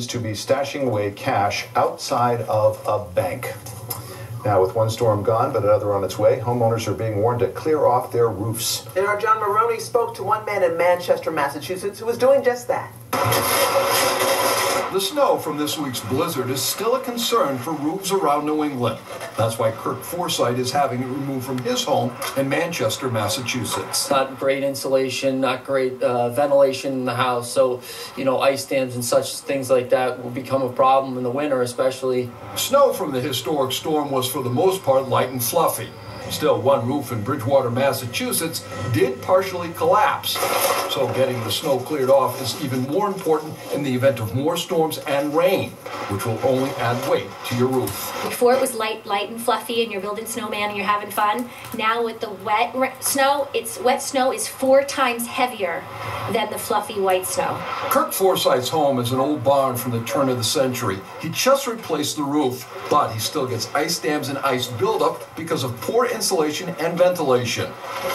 to be stashing away cash outside of a bank. Now, with one storm gone but another on its way, homeowners are being warned to clear off their roofs. And our John Moroney spoke to one man in Manchester, Massachusetts, who was doing just that. The snow from this week's blizzard is still a concern for roofs around New England. That's why Kirk Forsythe is having it removed from his home in Manchester, Massachusetts. Not great insulation, not great ventilation in the house, so, ice dams and such things like that will become a problem in the winter, especially. Snow from the historic storm was for the most part light and fluffy. Still, one roof in Bridgewater, Massachusetts did partially collapse. So getting the snow cleared off is even more important in the event of more storms and rain, which will only add weight to your roof. Before it was light and fluffy and you're building snowman and you're having fun. Now with the wet snow is 4 times heavier than the fluffy white snow. Kirk Forsythe's home is an old barn from the turn of the century. He just replaced the roof, but he still gets ice dams and ice buildup because of poor insulation and ventilation.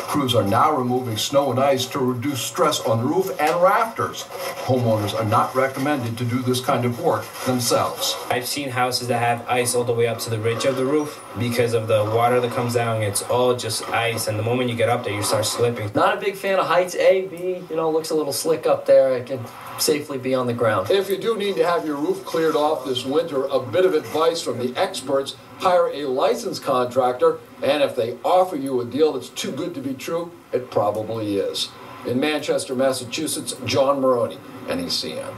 Crews are now removing snow and ice to reduce stress on the roof and rafters. Homeowners are not recommended to do this kind of work themselves. I've seen houses that have ice all the way up to the ridge of the roof because of the water that comes down. It's all just ice, and the moment you get up there, you start slipping. Not a big fan of heights. A, B, looks a little slick up there. It can safely be on the ground. If you do need to have your roof cleared off this winter, a bit of advice from the experts: hire a licensed contractor, and if they offer you a deal that's too good to be true, it probably is. In Manchester, Massachusetts, John Moroney, NECN.